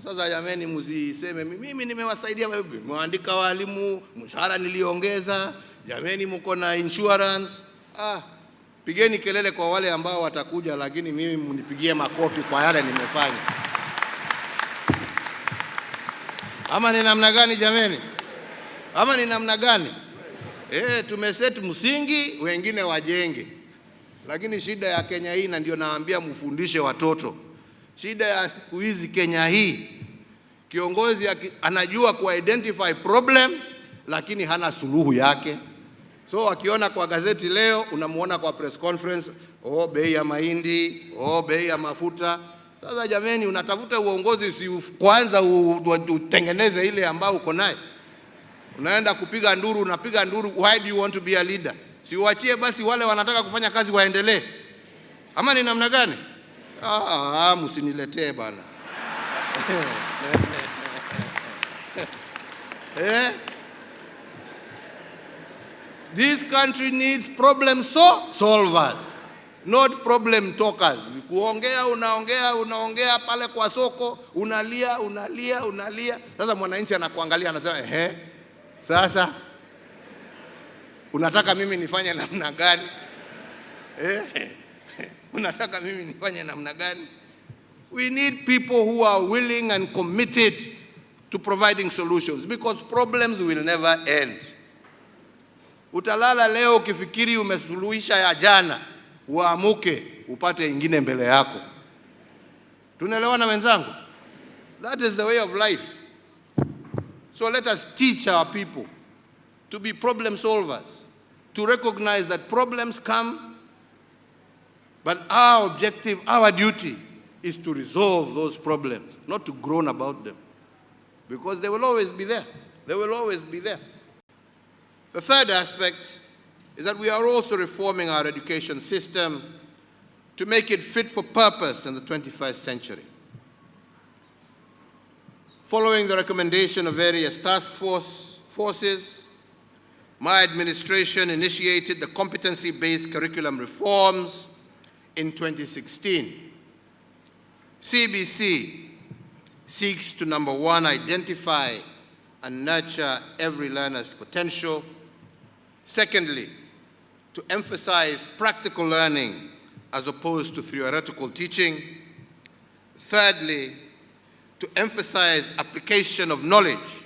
Sasa jameni, msiseme mimi nimewasaidia, muandika walimu, mshahara niliongeza, jameni mko na insurance. Pigeni kelele kwa wale ambao watakuja, lakini mimi mnipigie makofi kwa yale nimefanya. Ama ni namna gani jameni? Ama ni namna gani? Tumeset msingi, wengine wajenge. Lakini shida ya Kenya hii, na ndio naambia mfundishe watoto, shida ya siku hizi Kenya hii, kiongozi anajua ku-identify problem lakini hana suluhu yake. So akiona kwa gazeti leo, unamuona kwa press conference, bei ya mahindi, bei ya mafuta. Sasa jameni, unatafuta uongozi, si kwanza utengeneze ile ambao uko naye. Unaenda kupiga nduru, unapiga nduru, why do you want to be a leader? Si uachie basi wale wanataka kufanya kazi waendelee. Ama ni namna gani? Msiniletee bana. This country needs problem solvers, not problem talkers. Kuongea unaongea pale kwa soko, unalia. Sasa mwananchi anakuangalia anasema, sasa unataka mimi nifanye namna gani? Unataka mimi nifanye namna gani? We need people who are willing and committed to providing solutions, because problems will never end. Utalala leo ukifikiri umesuluhisha ya jana, uamuke upate ingine mbele yako. Tunaelewana wenzangu? That is the way of life. So let us teach our people to be problem solvers, to recognize that problems come, but our objective, our duty is to resolve those problems, not to groan about them, because they will always be there. They will always be there. The third aspect is that we are also reforming our education system to make it fit for purpose in the 21st century. Following the recommendation of various task forces, my administration initiated the competency-based curriculum reforms in 2016. CBC seeks to, number one, identify and nurture every learner's potential. Secondly, to emphasize practical learning as opposed to theoretical teaching. Thirdly, to emphasize application of knowledge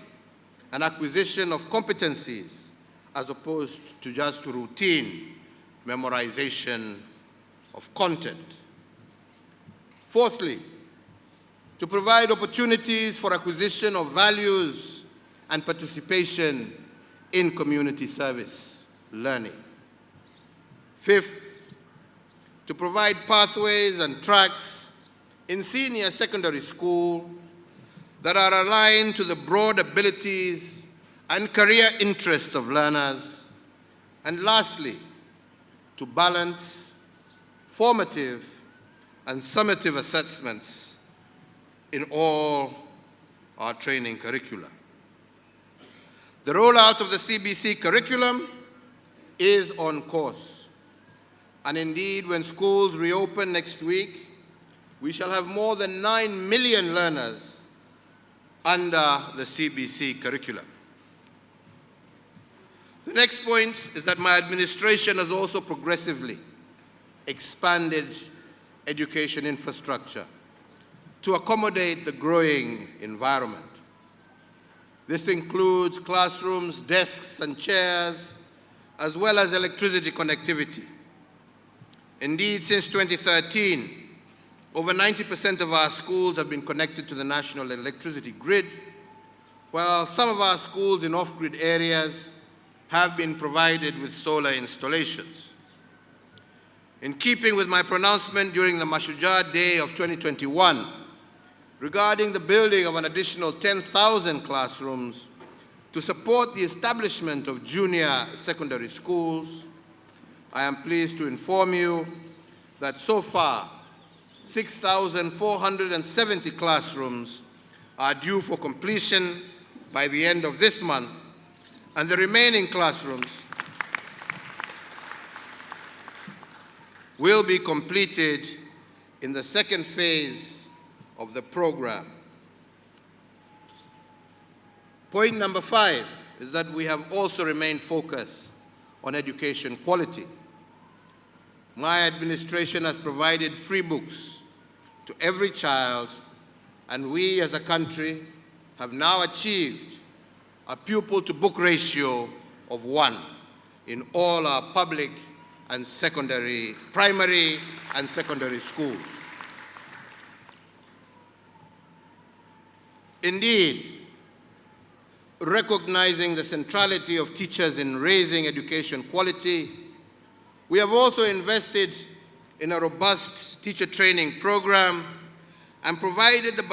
and acquisition of competencies as opposed to just routine memorization of content. Fourthly, to provide opportunities for acquisition of values and participation in community service learning. Fifth, to provide pathways and tracks in senior secondary school that are aligned to the broad abilities and career interests of learners. And lastly, to balance formative and summative assessments in all our training curricula. The rollout of the CBC curriculum is on course. And indeed, when schools reopen next week, we shall have more than 9 million learners under the CBC curriculum. The next point is that my administration has also progressively expanded education infrastructure to accommodate the growing environment. This includes classrooms, desks, and chairs, as well as electricity connectivity. Indeed, since 2013, over 90% of our schools have been connected to the national electricity grid, while some of our schools in off-grid areas have been provided with solar installations. In keeping with my pronouncement during the Mashujaa Day of 2021, regarding the building of an additional 10,000 classrooms to support the establishment of junior secondary schools, I am pleased to inform you that so far, 6,470 classrooms are due for completion by the end of this month, and the remaining classrooms will be completed in the second phase of the program. Point number 5 is that we have also remained focused on education quality. My administration has provided free books to every child, and we as a country have now achieved a pupil-to-book ratio of 1 in all our public and primary and secondary schools. Indeed, recognizing the centrality of teachers in raising education quality, we have also invested in a robust teacher training program and provided the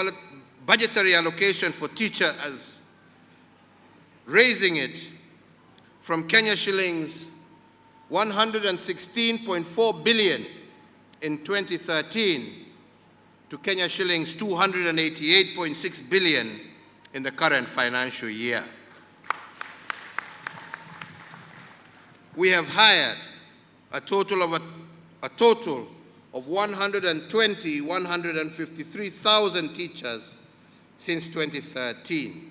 budgetary allocation for teachers, raising it from Kenya shillings 116.4 billion in 2013 to Kenya shillings 288.6 billion in the current financial year. We have hired a total of 153,000 teachers since 2013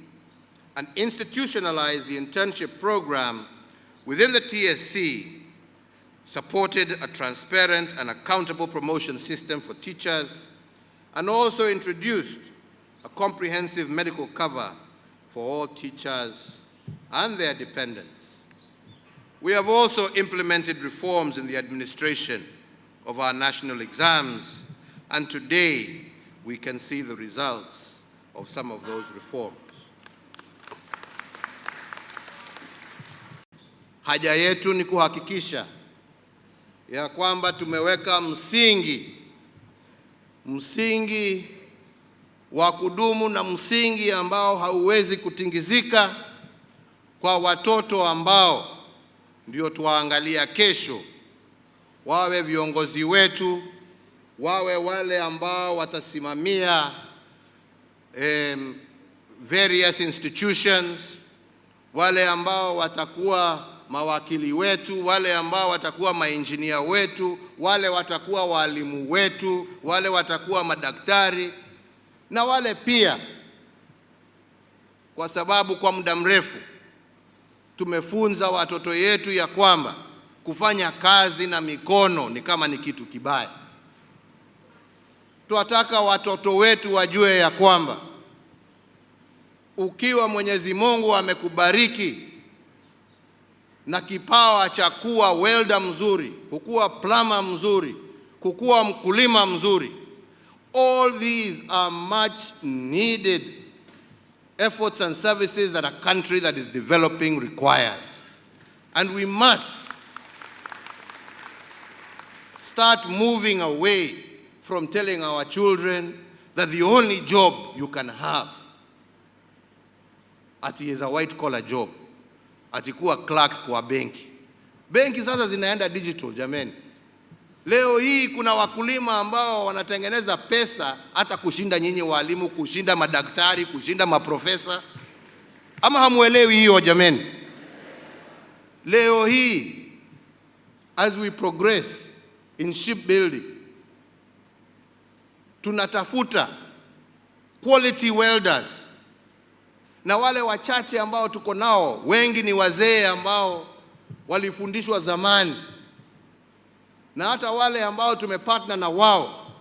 and institutionalized the internship program within the TSC, supported a transparent and accountable promotion system for teachers, and also introduced a comprehensive medical cover for all teachers and their dependents. We have also implemented reforms in the administration of our national exams, and today we can see the results of some of those reforms. Haja yetu ni kuhakikisha ya kwamba tumeweka msingi wa kudumu na msingi ambao hauwezi kutingizika kwa watoto ambao ndio tuwaangalia kesho, wawe viongozi wetu, wawe wale ambao watasimamia various institutions, wale ambao watakuwa mawakili wetu, wale ambao watakuwa maengineer wetu, wale watakuwa walimu wetu, wale watakuwa madaktari, na wale pia, kwa sababu kwa muda mrefu tumefunza watoto yetu ya kwamba kufanya kazi na mikono ni kama ni kitu kibaya. Tunataka watoto wetu wajue ya kwamba ukiwa Mwenyezi Mungu amekubariki na kipawa cha kuwa welder mzuri, kukuwa plumber mzuri, kukuwa mkulima mzuri, all these are much needed efforts and services that a country that is developing requires. And we must start moving away from telling our children that the only job you can have is a white collar job, kuwa clerk kwa benki. Benki sasa zinaenda digital jameni. Leo hii kuna wakulima ambao wanatengeneza pesa hata kushinda nyinyi walimu, kushinda madaktari, kushinda maprofesa. Ama hamuelewi hiyo jameni? Leo hii, as we progress in shipbuilding, tunatafuta quality welders, na wale wachache ambao tuko nao wengi ni wazee ambao walifundishwa zamani, na hata wale ambao tumepartner na wao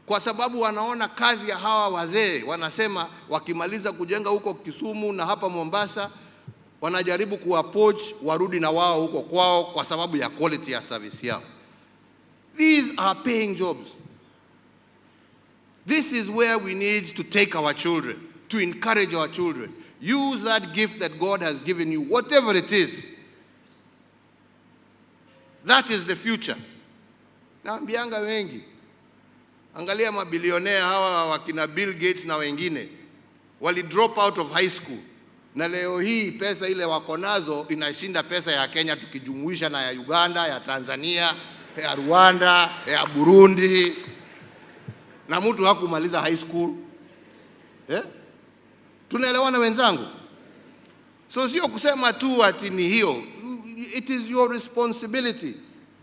kwa sababu wanaona kazi ya hawa wazee, wanasema wakimaliza kujenga huko Kisumu na hapa Mombasa, wanajaribu kuapproach warudi na wao huko kwao kwa sababu ya quality ya service yao. These are paying jobs. This is where we need to take our children, to encourage our children. Use that gift that God has given you, whatever it is. That is the future. Naambianga wengi, angalia mabilionea hawa wakina Bill Gates na wengine, wali drop out of high school, na leo hii pesa ile wako nazo inashinda pesa ya Kenya tukijumuisha na ya Uganda, ya Tanzania, ya Rwanda, ya Burundi, na mtu hakumaliza high school. Tunaelewana wenzangu? So sio kusema tu ati ni hiyo. It is your responsibility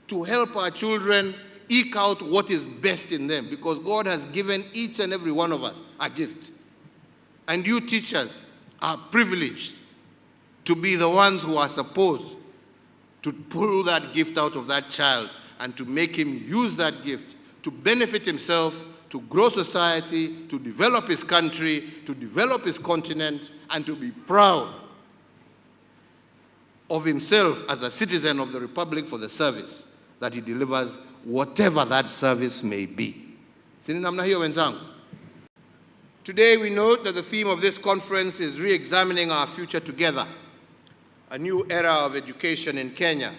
to help our children eke out what is best in them, because God has given each and every one of us a gift. And you teachers, are privileged to be the ones who are supposed to pull that gift out of that child and to make him use that gift to benefit himself, to grow society, to develop his country, to develop his continent, and to be proud of himself as a citizen of the Republic for the service that he delivers, whatever that service may be. Sini namna hiyo wenzangu? Today we note that the theme of this conference is re-examining our future together, a new era of education in Kenya.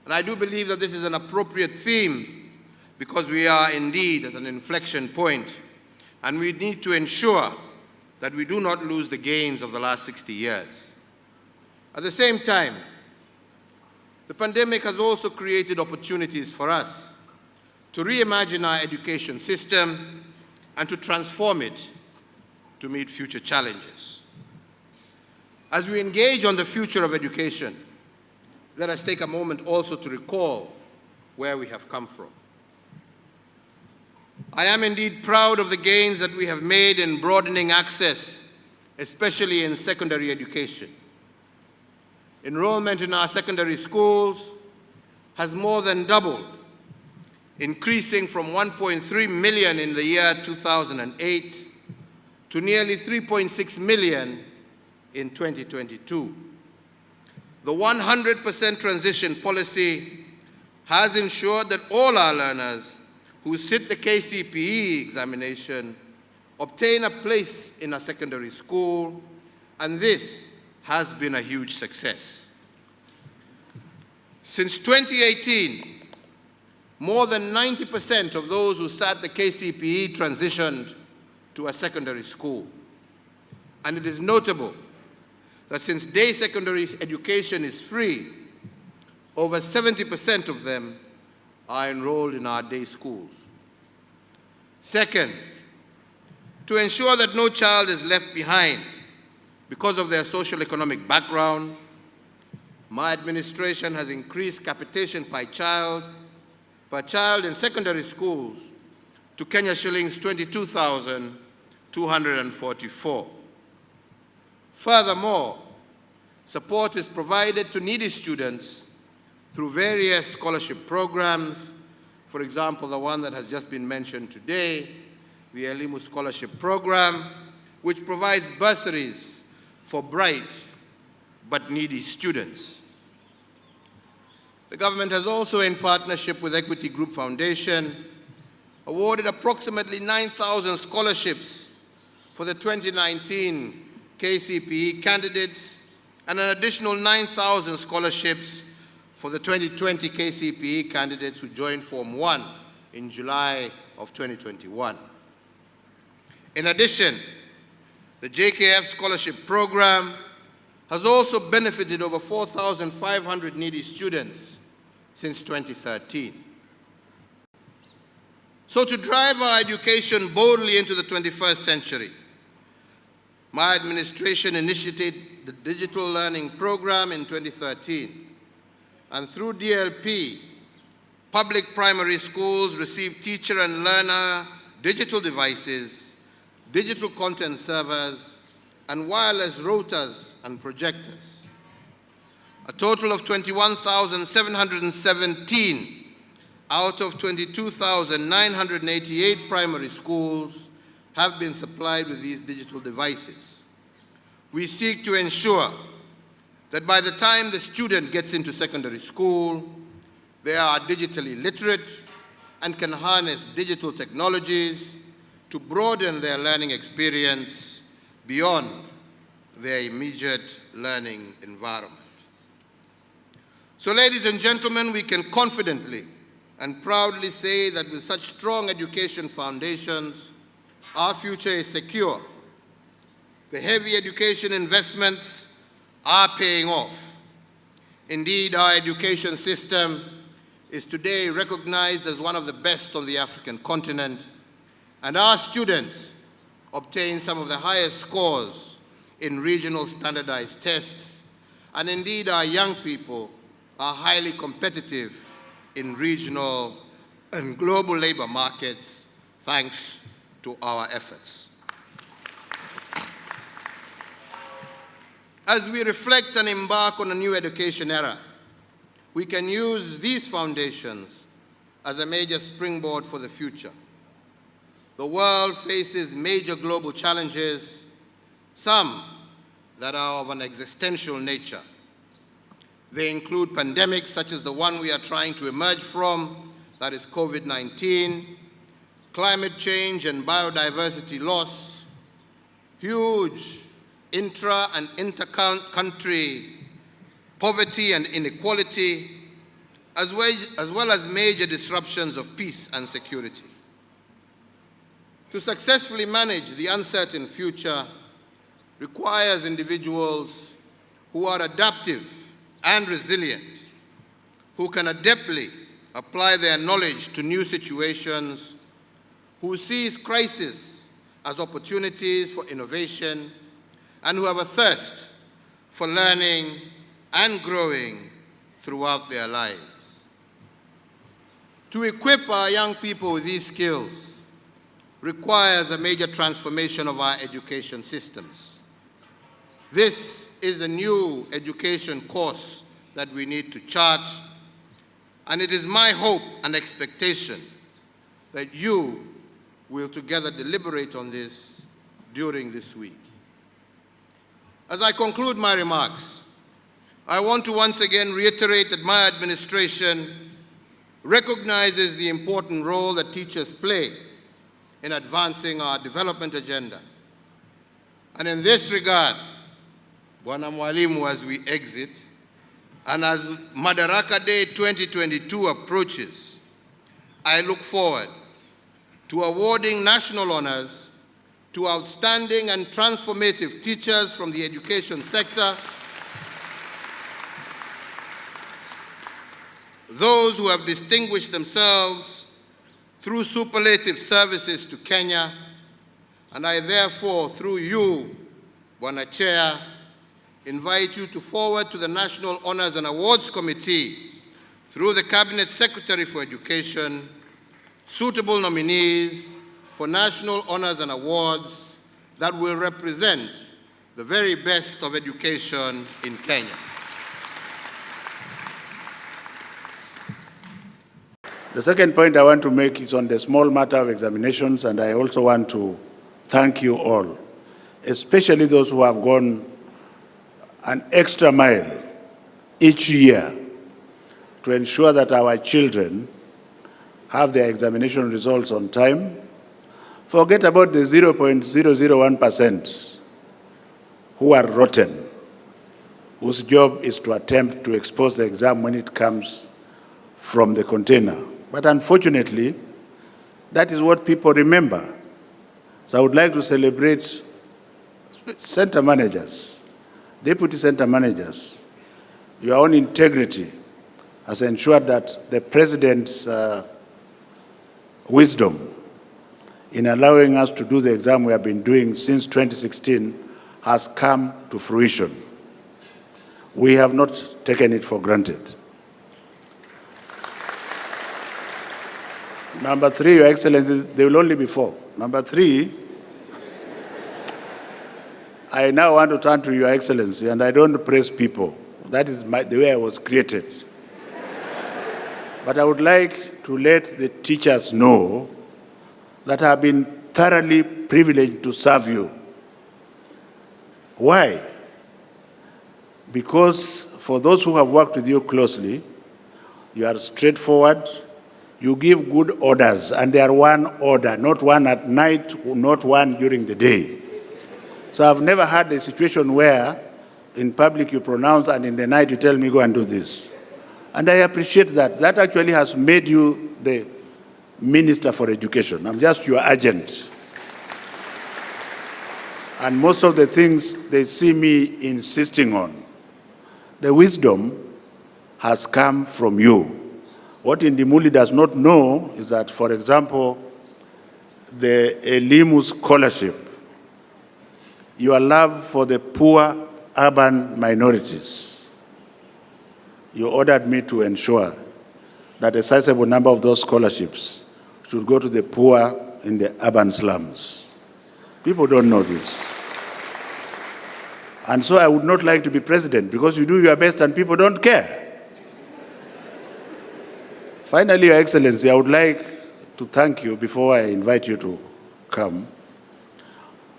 And I do believe that this is an appropriate theme because we are indeed at an inflection point, and we need to ensure that we do not lose the gains of the last 60 years. At the same time, the pandemic has also created opportunities for us to reimagine our education system and to transform it to meet future challenges. As we engage on the future of education, let us take a moment also to recall where we have come from. I am indeed proud of the gains that we have made in broadening access, especially in secondary education. Enrollment in our secondary schools has more than doubled, increasing from 1.3 million in the year 2008 to nearly 3.6 million in 2022. The 100% transition policy has ensured that all our learners who sit the KCPE examination obtain a place in a secondary school, and this has been a huge success. Since 2018, more than 90% of those who sat the KCPE transitioned to a secondary school. And it is notable that since day secondary education is free, over 70% of them are enrolled in our day schools. Second, to ensure that no child is left behind because of their social-economic background, my administration has increased capitation per child in secondary schools to Kenya shillings 22,244. Furthermore, support is provided to needy students through various scholarship programs. For example, the one that has just been mentioned today, the Elimu Scholarship Program, which provides bursaries for bright but needy students. The government has also, in partnership with Equity Group Foundation, awarded approximately 9,000 scholarships for the 2019 KCPE candidates and an additional 9,000 scholarships for the 2020 KCPE candidates who joined Form 1 in July of 2021. In addition, the JKF Scholarship Program has also benefited over 4,500 needy students since 2013. So to drive our education boldly into the 21st century, my administration initiated the Digital Learning Program in 2013. And through DLP, public primary schools receive teacher and learner digital devices, digital content servers, and wireless routers and projectors. A total of 21,717 out of 22,988 primary schools have been supplied with these digital devices. We seek to ensure that by the time the student gets into secondary school, they are digitally literate and can harness digital technologies to broaden their learning experience beyond their immediate learning environment. So, ladies and gentlemen, we can confidently and proudly say that with such strong education foundations, our future is secure. The heavy education investments are paying off. Indeed, our education system is today recognized as one of the best on the African continent, and our students obtain some of the highest scores in regional standardized tests, and indeed our young people are highly competitive in regional and global labor markets thanks to our efforts. As we reflect and embark on a new education era, we can use these foundations as a major springboard for the future. The world faces major global challenges, some that are of an existential nature. They include pandemics such as the one we are trying to emerge from, that is COVID-19, climate change and biodiversity loss, huge intra- and inter-country poverty and inequality, as well as major disruptions of peace and security. To successfully manage the uncertain future requires individuals who are adaptive and resilient, who can adeptly apply their knowledge to new situations, who sees crisis as opportunities for innovation, and who have a thirst for learning and growing throughout their lives. To equip our young people with these skills requires a major transformation of our education systems. This is a new education course that we need to chart, and it is my hope and expectation that you will together deliberate on this during this week. As I conclude my remarks, I want to once again reiterate that my administration recognizes the important role that teachers play in advancing our development agenda. And in this regard, Bwana Mwalimu, as we exit, and as Madaraka Day 2022 approaches, I look forward to awarding national honors to outstanding and transformative teachers from the education sector, those who have distinguished themselves through superlative services to Kenya, and I therefore, through you, Bwana Chair, invite you to forward to the National Honors and Awards Committee, through the Cabinet Secretary for Education, suitable nominees for national honors and awards that will represent the very best of education in Kenya. The second point I want to make is on the small matter of examinations, and I also want to thank you all, especially those who have gone an extra mile each year to ensure that our children have their examination results on time. Forget about the 0.001% who are rotten, whose job is to attempt to expose the exam when it comes from the container. But unfortunately, that is what people remember. So I would like to celebrate center managers, deputy center managers. Your own integrity has ensured that the President's wisdom in allowing us to do the exam we have been doing since 2016 has come to fruition. We have not taken it for granted. Number three, Your Excellency, there will only be 4. Number 3, I now want to turn to Your Excellency, and I don't praise people. That is the way I was created. But I would like to let the teachers know that I have been thoroughly privileged to serve you. Why? Because for those who have worked with you closely, you are straightforward, you give good orders, and they are one order, not one at night, not one during the day. So I've never had a situation where in public you pronounce and in the night you tell me go and do this. And I appreciate that. That actually has made you the Minister for Education. I'm just your agent. And most of the things they see me insisting on, the wisdom has come from you. What Indimuli does not know is that, for example, the Elimu Scholarship, your love for the poor urban minorities, you ordered me to ensure that a sizable number of those scholarships should go to the poor in the urban slums. People don't know this. And so I would not like to be president because you do your best and people don't care. Finally, Your Excellency, I would like to thank you before I invite you to come.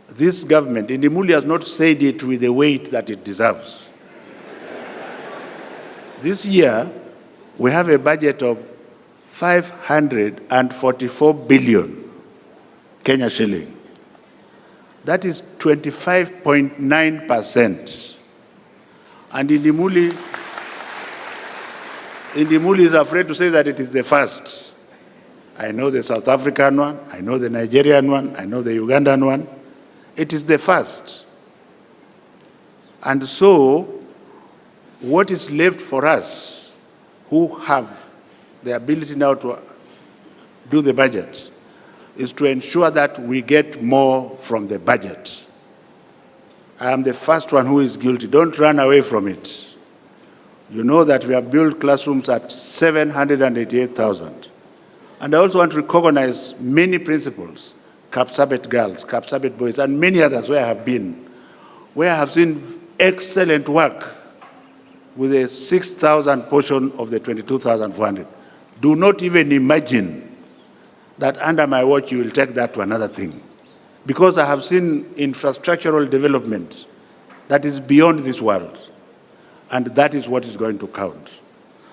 This government, Indimuli, has not said it with the weight that it deserves. This year, we have a budget of 544 billion Kenya shilling. That is 25.9%. And Indimuli is afraid to say that it is the first. I know the South African one, I know the Nigerian one, I know the Ugandan one. It is the first. And so, what is left for us who have the ability now to do the budget is to ensure that we get more from the budget. I am the first one who is guilty. Don't run away from it. You know that we have built classrooms at 788,000. And I also want to recognize many principals, Kapsabet girls, Kapsabet boys, and many others where I have been, where I have seen excellent work with a 6,000 portion of the 22,400. Do not even imagine that under my watch you will take that to another thing. Because I have seen infrastructural development that is beyond this world. And that is what is going to count.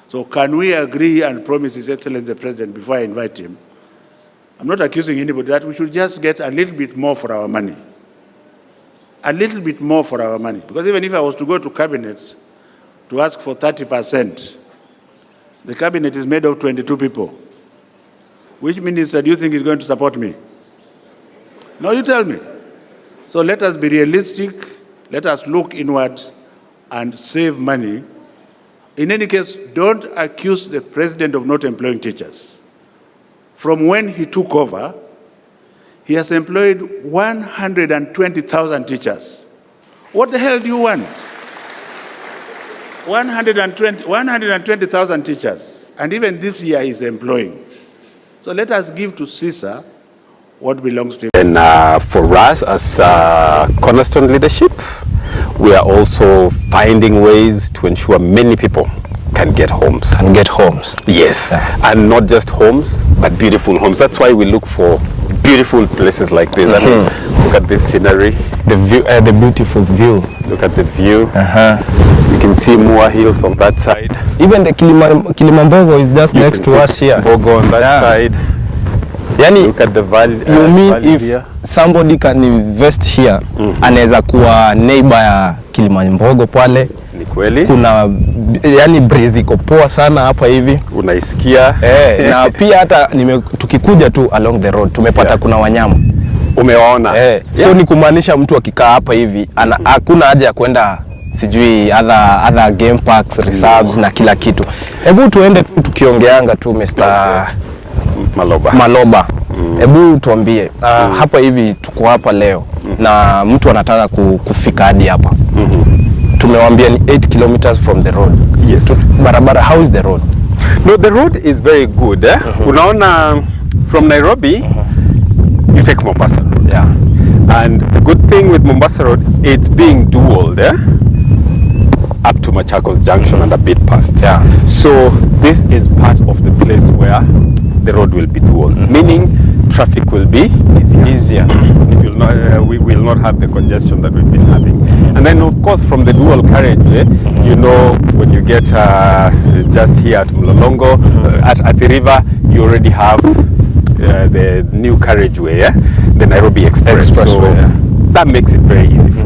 So can we agree and promise His Excellency the President before I invite him? I'm not accusing anybody that we should just get a little bit more for our money. A little bit more for our money. Because even if I was to go to cabinet to ask for 30%, the cabinet is made of 22 people. Which minister do you think is going to support me? No, you tell me. So let us be realistic. Let us look inwards and save money. In any case, don't accuse the president of not employing teachers. From when he took over, he has employed 120,000 teachers. What the hell do you want? 120,000 teachers. And even this year he's employing. So let us give to Caesar what belongs to him. And for us as Cornerstone leadership, we are also finding ways to ensure many people can get homes. Yes, and not just homes, but beautiful homes. That's why we look for beautiful places like this. I mean, look at this scenery. The view, the beautiful view. Look at the view. You can see more hills on that side. Even the Kilimambogo is just next to us here. Bogo on that side. Yani, look at the valley. You mean valley if here. Somebody can invest here, anaweza kuwa neighbor ya Kilimambogo pale. Ni kweli. Kuna yani breeze iko poa sana hapa hivi. Unaisikia. Na pia hata tukikuja tu along the road tumepata kuna wanyama. Umewaona. So ni kumaanisha mtu akikaa hapa hivi hakuna haja ya kwenda sijui other game parks, reserves na kila kitu. Hebu tuende tu tukiongeanga tu Mr. Maloba. Hebu tuambie hapa hivi tuko hapa leo na mtu anataka kufika hadi hapa. Tumewambia ni 8 kilometers from the road. Yes. Barabara, how is the road? No, the road is very good. Unaona, from Nairobi, you take Mombasa Road. Yeah. And the good thing with Mombasa Road, it's being dual there. Up to Machakos Junction and a bit past. Yeah. So this is part of the place where the road will be dual, meaning traffic will be easier. It will not, we will not have the congestion that we've been having. And then of course from the dual carriageway, you know, when you get just here at Mlolongo, at the river, you already have the new carriageway, the Nairobi Expressway. So that makes it very easy for